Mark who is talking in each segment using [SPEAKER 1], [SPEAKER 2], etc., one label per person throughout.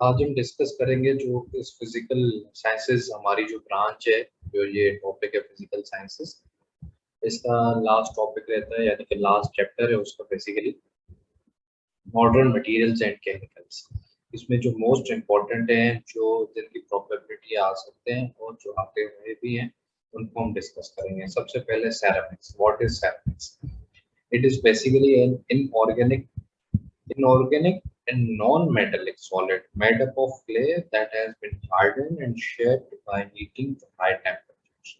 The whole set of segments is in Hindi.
[SPEAKER 1] आज हम डिस्कस करेंगे जो इस फिजिकल साइंसेस हमारी जो ब्रांच है, जो ये टॉपिक है फिजिकल साइंसेस, इसका लास्ट टॉपिक रहता है, यानी कि लास्ट चैप्टर है उसका basically modern materials and chemicals. इसमें जो मोस्ट इम्पोर्टेंट हैं, जो जिनकी प्रोबेबिलिटी आ सकते हैं और जो आते हुए भी हैं, उनको हम डिस्कस करेंगे। सबसे पहले ceramics. What is ceramics? It is basically an inorganic and non-metallic solid made up of clay that has been hardened and shaped by heating to high temperatures.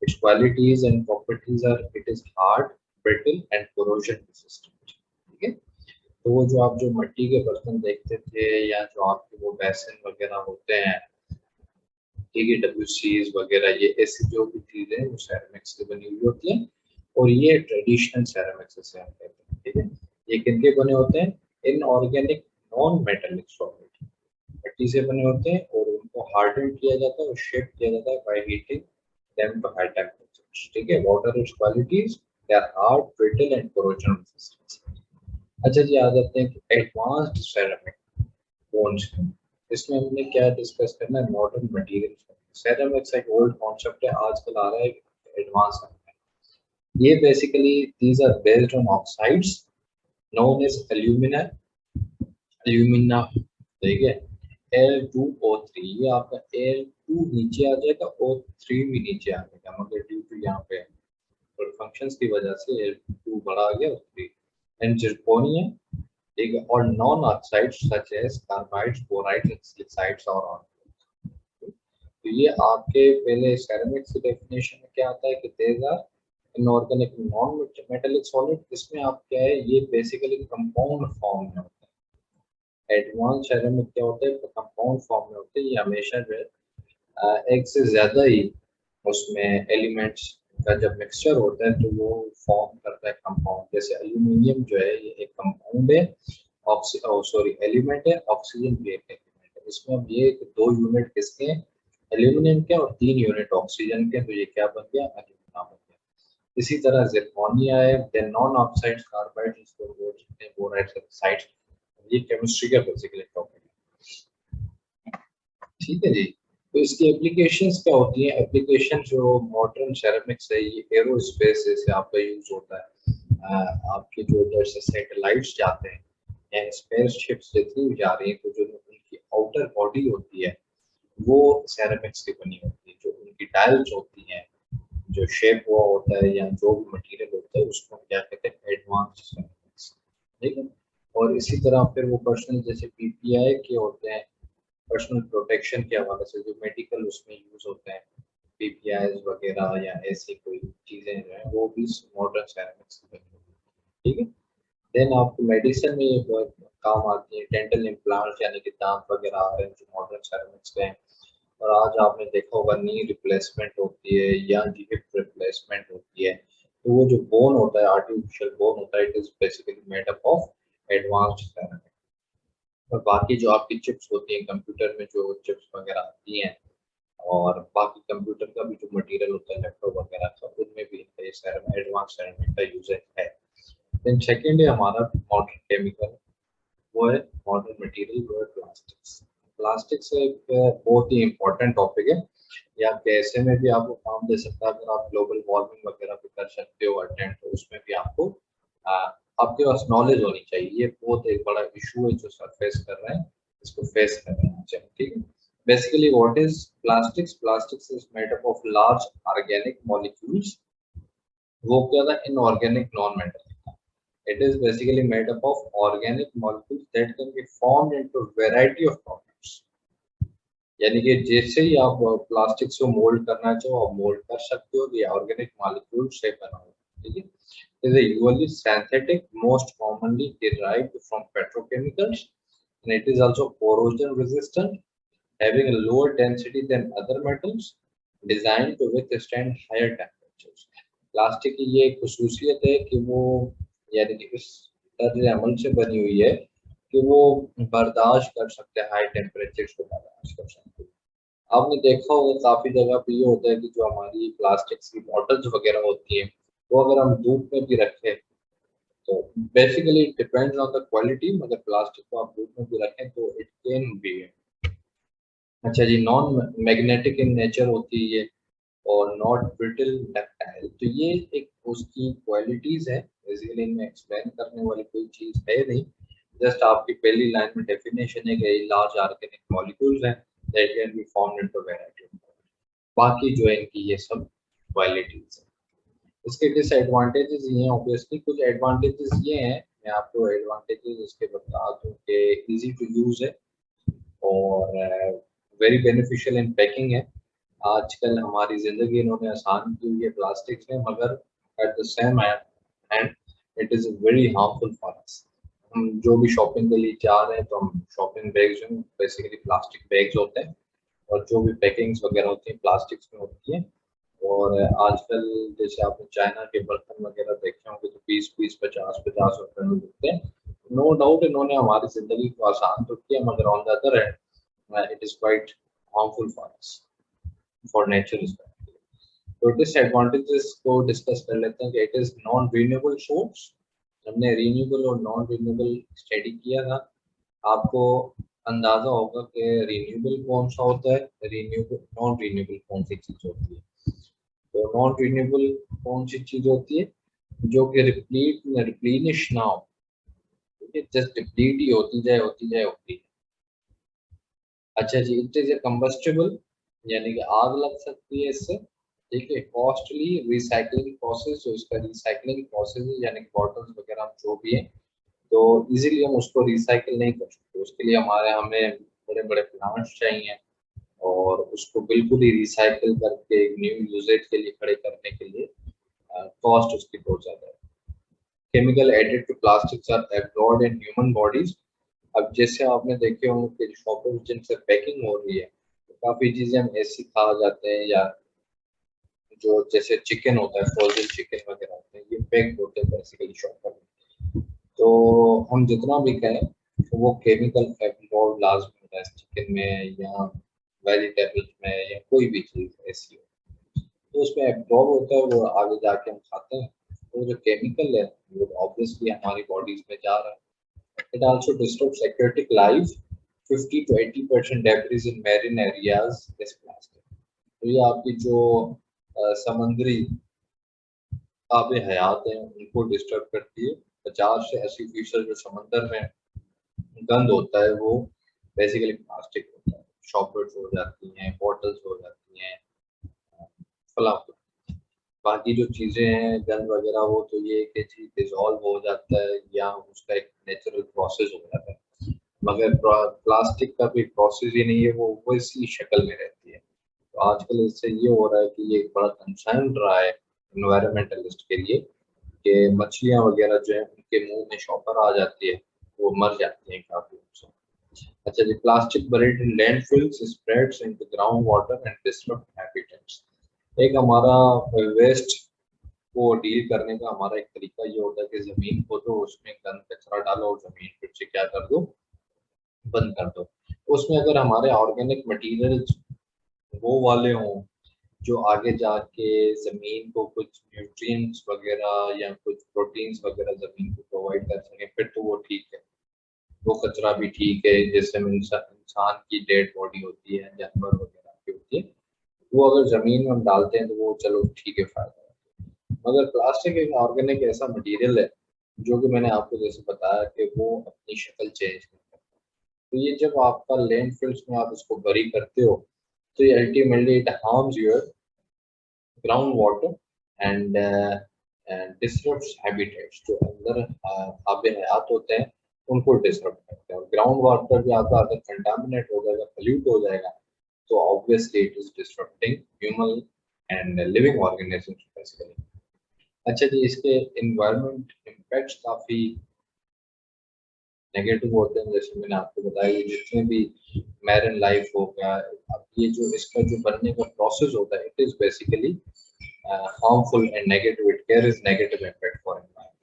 [SPEAKER 1] Its qualities and properties are it is hard, brittle and corrosion resistant. ठीक है? तो वो जो आप जो मिट्टी के बर्तन देखते थे या जो आपके वो बेसिन वगैरह होते हैं, ठीक है, WCs वगैरह, ये ऐसी जो भी चीजें वो सेरेमिक्स से बनी हुई होती हैं और ये ट्रेडिशनल सेरेमिक्स से हम कहते हैं। ठीक है, ये किनके बने होते हैं? इनऑर्गेनिक नॉन मेटेलिक सॉलिड, मिट्टी से बने होते हैं और उनको हार्डन किया जाता है और शेप किया जाता है by heating them to high temperatures. ठीक है, what are its qualities? They are hard, brittle and corrosion resistant. अच्छा जी, आ जाते हैं कि एडवांस्ड सेरेमिक बोन्स। इसमें हमने क्या डिस्कस करना है? Modern materials. सेरेमिक्स एक ओल्ड कॉन्सेप्ट है, आजकल आ रहा है एडवांस। ये basically these are based on oxides known as alumina। ठीक है, Al2O3, ये आपका Al2 नीचे आ जाएगा, O3 भी नीचे आ जाएगा, मतलब ड्यू टू यहाँ पे फंक्शंस की वजह से Al2 बड़ा आ गया, O3 एंड जिरकोनियम। ठीक है, और non oxides such as carbides, borides and silicides और ऑन। तो ये आपके पहले सेरेमिक्स की डेफिनेशन में क्या आता है कि there are inorganic non metallic solid. इसमें आप क्या है, ये बेसिकली कंपाउंड फॉर्म में होता है। एडवांस सेरेमिक क्या होता है? कंपाउंड फॉर्म में होते हैं। ये हमेशा जो है एक से ज्यादा ही उसमें एलिमेंट्स का जब मिक्सचर होता है तो वो फॉर्म करता है कंपाउंड। जैसे एल्यूमिनियम जो है ये एक कंपाउंड है, एलिमेंट है, ऑक्सीजन भी एक एलिमेंट है। इसमें अब ये दो यूनिट किसके हैं? एल्यूमिनियम के, और 3 यूनिट ऑक्सीजन के, तो ये क्या बन गया? एल्यूमिना बन गया। इसी तरह जिरकोनिया है, देन नॉन ऑक्साइड कार्बाइड, जिसको बोल सकते हैं बोराइड साइड। ये केमिस्ट्री का बेसिकली टॉपिक है। ठीक है जी, तो इसकी एप्लीकेशंस क्या होती हैं? एप्लीकेशन जो मॉडर्न सेरेमिक्स है, ये एरोस्पेस से आपका यूज होता है। आपके जो इधर से सैटेलाइट्स जाते हैं या स्पेस शिप्स जितनी भी जा रही हैं, तो जो उनकी आउटर बॉडी होती है वो सेरेमिक्स की बनी होती है। जो उनकी डायल्स होती हैं, जो शेप हुआ होता है या जो भी मटेरियल होता है, उसको क्या कहते हैं? Advanced ceramics. ठीक है, और इसी तरह फिर वो पर्सनल जैसे PPI के होते हैं, पर्सनल प्रोटेक्शन के हवाले से जो मेडिकल उसमें यूज होते हैं, PPIs वगैरह या ऐसी कोई चीजें जो है वो भी मॉडर्न सेरेमिक्स की बनी होती है। ठीक है, देन आपको मेडिसिन में ये बहुत काम आती है। डेंटल इम्प्लांट्स यानी कि दांत वगैरह आ रहे हैं जो मॉडर्न सेरेमिक्स के हैं। और आज आपने देखा होगा नी रिप्लेसमेंट होती है या हिप रिप्लेसमेंट होती है, तो वो जो बोन होता है, आर्टिफिशियल बोन होता है, it is basically made up of advanced ceramic. और बाकी जो आपकी चिप्स होती हैं, कंप्यूटर में जो चिप्स वगैरह आती हैं, और बाकी कंप्यूटर का भी जो मटेरियल होता है, लैपटॉप वगैरह का, उनमें भी ये एडवांस सेरेमिक का यूज है। देन सेकेंड है हमारा मॉडर्न केमिकल, वो है मॉडर्न मटेरियल, वो है प्लास्टिक्स। प्लास्टिक्स एक बहुत ही इंपॉर्टेंट टॉपिक है। या कैसे में भी आपको काम दे सकता है। अगर आप ग्लोबल वार्मिंग वगैरह भी कर सकते हो अटेंड, तो उसमें भी आपको आपके पास नॉलेज होनी चाहिए। ये बहुत एक बड़ा इशू है जो सरफेस कर रहे हैं, इसको फेस कर रहे हैं। ठीक है, basically what is plastics? Plastics is made up of large organic molecules. वो क्या था? Inorganic non metal. It is basically made up of organic molecules that can be formed into variety of products। यानी कि जैसे ही आप प्लास्टिक को मोल्ड करना चाहो, आप मोल्ड कर सकते हो। ये ऑर्गेनिक मॉलिक्यूल से बना हुआ है। ठीक है, is usually synthetic, most commonly derived from petrochemicals, and it is also corrosion resistant, having a lower density than other metals, designed to withstand higher temperatures। Plastic की ये एक खुसूसियत है कि वो यानी कि इस तर्ज अमल से बनी हुई है कि वो बर्दाश्त कर सकते हैं, हाई टेम्परेचर को बर्दाश्त कर सकते हैं। आपने देखा होगा काफी जगह पे ये होता है कि जो हमारी प्लास्टिक की बॉटल्स वगैरह होती हैं, वो अगर हम धूप में भी रखें तो basically it depends on the quality, मगर प्लास्टिक को आप धूप में भी रखें तो इट कैन बी। अच्छा जी, नॉन मैग्नेटिक इन नेचर होती है ये, और नॉट ब्रिटल डक्टाइल। तो ये एक उसकी क्वालिटीज है, बेसिकली इनमें एक्सप्लेन करने वाली कोई चीज है नहीं, जस्ट आपकी पहली लाइन में डेफिनेशन है कि लार्ज ऑर्गेनिक मॉलिक्यूल्स हैं that can be formed into variety. बाकी जो है इनकी ये सब क्वालिटीज है। इसके डिसएडवांटेजेस ये हैं, ऑब्वियसली कुछ एडवांटेजेस ये हैं, मैं आपको एडवांटेजेस इसके बता दूं कि इजी टू यूज है और वेरी बेनिफिशियल इन पैकिंग है। आजकल हमारी ज़िंदगी इन्होंने आसान की हुई है प्लास्टिक से, मगर at the same and it is very harmful for us. हम जो भी शॉपिंग के लिए जा रहे हैं तो हम शॉपिंग बैग्स जो बेसिकली प्लास्टिक बैग्स होते हैं, और जो भी पैकिंग्स वगैरह होती हैं प्लास्टिक्स में होती है। और आजकल जैसे आपने चाइना के बर्तन वगैरह देखे होंगे तो 20-20, 50-50 रुपए में बिकते हैं। नो डाउट इन्होंने हमारी ज़िंदगी को आसान तो किया, मगर on the other hand it is quite harmful for us, for nature. तो डिसएडवांटेजेस को डिस्कस कर लेते हैं कि it is non renewable source. हमने रीन्यूएबल और नॉन रीन्यूएबल स्टडी किया था, आपको अंदाजा होगा कि रीन्यूएबल कौन सा होता है, रीन्यूएबल नॉन रीन्यूएबल कौन सी चीज होती है। तो नॉन रीन्यूएबल कौन सी चीज होती है, जो कि रिप्लीनिश ना हो, ठीक है, जस्ट डिप्लीट ही होती जाए होती जाए होती है। अच्छा जी, इट इज ए कंबस्टिबल, यानी कि आग लग सकती है इससे। ठीक है, कॉस्टली रिसाइकलिंग प्रोसेस, जो इसका रिसाइकलिंग प्रोसेस है, यानी कि बॉटल्स वगैरह हम जो भी है तो इजीली हम उसको रिसाइकिल नहीं कर सकते, उसके लिए हमें बड़े बड़े प्लांट्स चाहिए, और उसको बिल्कुल ही रिसाइकिल करके न्यू यूजेज के लिए खड़े करने के लिए कॉस्ट उसकी बहुत ज़्यादा है। Chemical added to plastics are absorbed in human bodies. अब जैसे आपने देखे होंगे कि शॉपों में जिनसे पैकिंग हो रही है, तो काफ़ी चीज़ें हम ऐसी खा जाते हैं, या जो जैसे चिकन होता है, फ्रोजन चिकन वगैरह होते हैं, ये पैक्ड होते हैं बेसिकली शॉप में। तो हम जितना भी कहें तो वो केमिकल एब्जॉर्ब लाजमी होता है चिकन में, या वेजिटेबल्स में, या कोई भी चीज़ ऐसी हो तो उसमें एब्जॉर्ब होता है, वो आगे जाके हम खाते हैं, तो जो केमिकल है वो ऑब्वियसली हमारी बॉडीज में जा रहा है। It also disturbs aquatic life. 50 to 80% debris in marine areas is plastic. तो ये आपकी जो समुद्री आबे हयात हैं उनको डिस्टर्ब करती है। 50 से 80% जो समंदर में गंद होता है वो बेसिकली प्लास्टिक होता है। चॉकलेट्स हो जाती हैं, बॉटल्स हो जाती हैं, फला बाकी जो चीज़ें हैं गंद वगैरह, वो तो ये कि चीज डिजॉल्व हो जाता है या उसका एक नेचुरल प्रोसेस हो जाता है, मगर प्लास्टिक का भी प्रोसेस ही नहीं है, वो इसी शक्ल में रहती है। तो आजकल इससे ये हो रहा है कि ये एक बड़ा कंसर्न रहा है इन्वायरमेंटलिस्ट के लिए, कि मछलियाँ वगैरह जो है उनके मुंह में शॉपर आ जाती है, वो मर जाती हैं काफी नुकसान। अच्छा जी, plastic buried in landfills spreads into ground water and disturb habitats. एक हमारा वेस्ट को डील करने का हमारा एक तरीका ये होता है कि जमीन को तो उसमें गंद कचरा डालो और जमीन फिर से क्या कर दो, बंद कर दो। उसमें अगर हमारे ऑर्गेनिक मटेरियल्स वो वाले हों जो आगे जाके जमीन को कुछ न्यूट्रिएंट्स वगैरह या कुछ प्रोटीन्स वगैरह जमीन को प्रोवाइड कर सके, फिर तो वो ठीक है, वो कचरा भी ठीक है। जैसे में इंसान की डेड बॉडी होती है, जानवर वगैरह की होती है, वो अगर जमीन में हम डालते हैं तो वो चलो ठीक है, फायदा है। मगर प्लास्टिक एक ऑर्गेनिक ऐसा मटेरियल है जो कि मैंने आपको जैसे बताया कि वो अपनी शक्ल चेंज नहीं करता। तो ये जब आपका लैंडफिल्स में आप इसको बरी करते हो, तो ये ultimately it harms your ground water and disturbs habitats. जो अंदर आबे हयात होते हैं उनको डिस्टर्ब करते हैं, और ग्राउंड वाटर भी आपका अगर कंटामिनेट हो जाएगा, पोल्यूट हो जाएगा, तो obviously it is disturbing human and living organisms basically. अच्छा जी, इसके इन्वायरमेंट इम्पैक्ट्स काफ़ी नेगेटिव होते हैं, जैसे मैंने आपको बताया ये जितने भी मैरिन लाइफ हो गया, अब ये जो इसका जो बनने का प्रोसेस होता है it is basically harmful and negative, it carries negative impact for environment.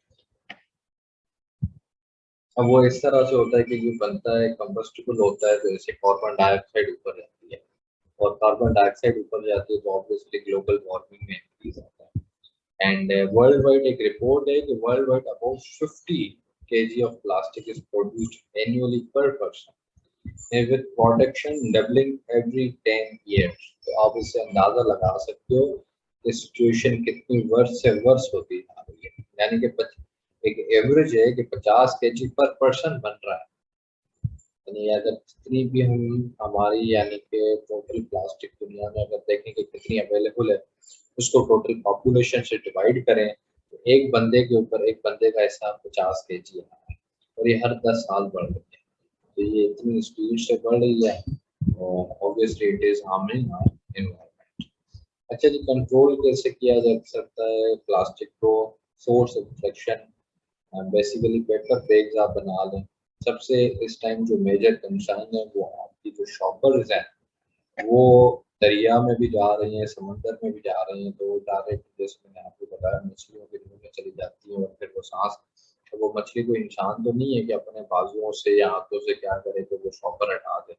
[SPEAKER 1] अब वो इस तरह से होता है कि जो बनता है कंबस्टिबल होता है, तो जैसे कार्बन डाइऑक्साइड ऊपर जाती है, और कार्बन डाइऑक्साइड ऊपर जाती है तो ऑब्वियसली ग्लोबल वार्मिंग में इंक्रीज आता है। एंड वर्ल्ड वाइड एक रिपोर्ट है कि world wide about 50 kg of plastic is produced annually per person with production doubling every 10 years। तो आप इससे अंदाजा लगा सकते हो कि सिचुएशन कितनी वर्ष से वर्ष होती जा रही है। यानी कि एक एवरेज है कि 50 kg पर पर्सन बन रहा है। यानी अगर जितनी भी हमारी यानी कि टोटल प्लास्टिक दुनिया में अगर देखें कि कितनी अवेलेबल है, उसको टोटल पॉपुलेशन से डिवाइड करें तो एक बंदे के ऊपर एक बंदे का हिस्सा 50 kg है और ये हर 10 साल बढ़ रही है। तो ये इतनी स्पीड से बढ़ रही है और obviously it is harming environment. अच्छा जी, कंट्रोल कैसे किया जा सकता है प्लास्टिक को? Source reflection, basically paper bags आप बना लें। सबसे इस टाइम जो मेजर कंसर्न है वो आपकी जो शॉपर्स हैं वो दरिया में भी जा रही हैं, समंदर में भी जा रही हैं, तो डायरेक्ट जैसे मैंने आपको बताया मछलियों के मुंह में चली जाती हैं और फिर वो सांस, तो वो मछली को इंसान तो नहीं है कि अपने बाजुओं से या हाथों से क्या करे तो वो शॉपर हटा दे।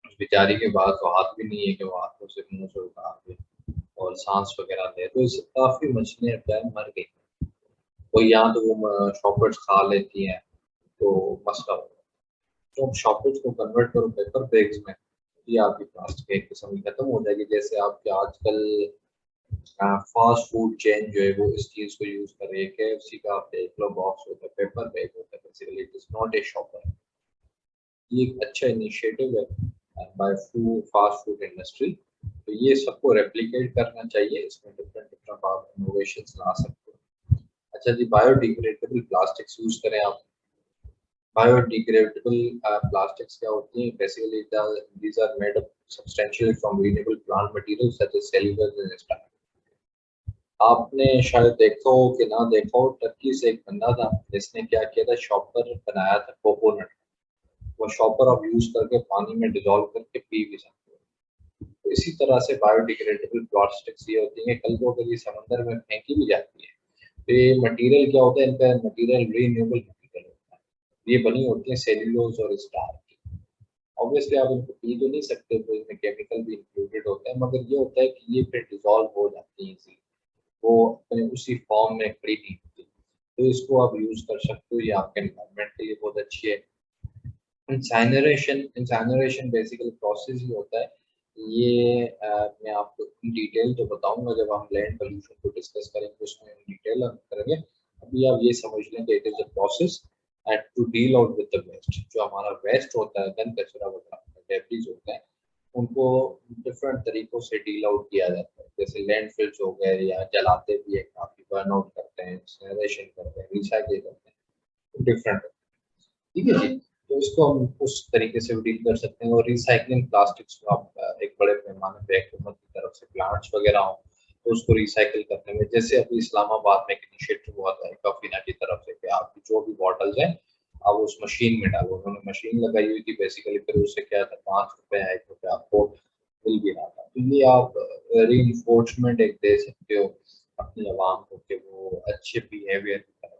[SPEAKER 1] उस बेचारी के पास तो हाथ भी नहीं है कि वो हाथों से मुंह से उतार दे और सांस वगैरह ले, तो इससे काफी मछलियां मर गई। कोई यहाँ तो वो शॉपर्स खा लेती हैं तो मसला होगा। तो आप शॉपर्स को कन्वर्ट करो पेपर बैग्स में, ये आपकी प्लास्टिक एक किस्म की खत्म हो जाएगी। जैसे आपके आजकल फास्ट फूड चेन जो है वो इस चीज को यूज कर रही है। KFC का आप देख लो बॉक्स होता है, पेपर बैग होता है, basically it is not a shopper. ये एक अच्छा इनिशिएटिव है बाय फास्ट फूड इंडस्ट्री। तो ये सबको रेप्लिकेट करना चाहिए, इसमें डिफरेंट डिफरेंट आप इनोवेशंस ला सकते हो। अच्छा जी, बायोडिग्रेडेबल प्लास्टिक्स यूज करें आप। बायोडिग्रेडेबल plastics क्या होती हैं? Basically, these are made up substantially from renewable plant materials such as cellulose and starch. आपने शायद देखा हो कि ना देखा हो, टर्की से एक बंदा था जिसने क्या किया था, शॉपर बनाया था कोकोनट। वो शॉपर आप यूज करके पानी में डिजोल्व करके पी भी सकते हो। तो इसी तरह से बायोडिग्रेडेबल प्लास्टिक्स ये होती हैं, कल को अगर ये समंदर में फेंकी भी जाती है तो ये मटेरियल क्या होता है, इनका मटेरियल रीन्यूएबल मटेरियल होता है। ये बनी होती है सेल्यूलोज और स्टार्च की। ऑब्वियसली आप इनको पी तो नहीं सकते, तो इसमें केमिकल भी इंक्लूडेड होता है, मगर ये होता है कि ये फिर डिजोल्व हो जाती है इजी, वो अपने उसी फॉर्म में खड़ी नहीं होती। तो इसको आप यूज कर सकते हो, ये आपके एनवायरनमेंट के लिए बहुत अच्छी है। इंसाइनरेशन बेसिकली प्रोसेस ही होता है ये। मैं आपको इन डिटेल तो बताऊंगा जब हम लैंड पोल्यूशन को डिस्कस करेंगे, उसमें इन डिटेल हम करेंगे। अभी आप ये समझ लें कि it is a process and to deal out with the waste. जो हमारा वेस्ट होता है, घन कचरा वगैरह डेब्रिज होता है, उनको डिफरेंट तरीकों से डील आउट किया जाता है। जैसे लैंडफिल्स हो गए, या जलाते भी है, काफी बर्न आउट करते हैं, इंसिनरेशन करते हैं, रिसाइकिल करते हैं, डिफरेंट। ठीक है जी। तो इसको हम उस तरीके से डील कर सकते हैं। और रिसाइकलिंग प्लास्टिक्स को आप एक बड़े पैमाने पे हुकूमत की तरफ से प्लांट्स वगैरह हो तो उसको रिसाइकिल करने में, जैसे अभी इस्लामाबाद में एक इनिशिएटिव हुआ था कफीना की तरफ से कि आपकी जो भी बॉटल्स हैं आप उस मशीन में डालो। उन्होंने मशीन लगाई हुई थी बेसिकली, फिर उससे क्या था, 5 रुपए 1 रुपए आपको मिल भी रहा था। तो ये आप री इन्फोर्समेंट एक दे सकते हो अपनी आवाम को कि वो अच्छे बिहेवियर की तरफ।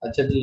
[SPEAKER 1] अच्छा जी,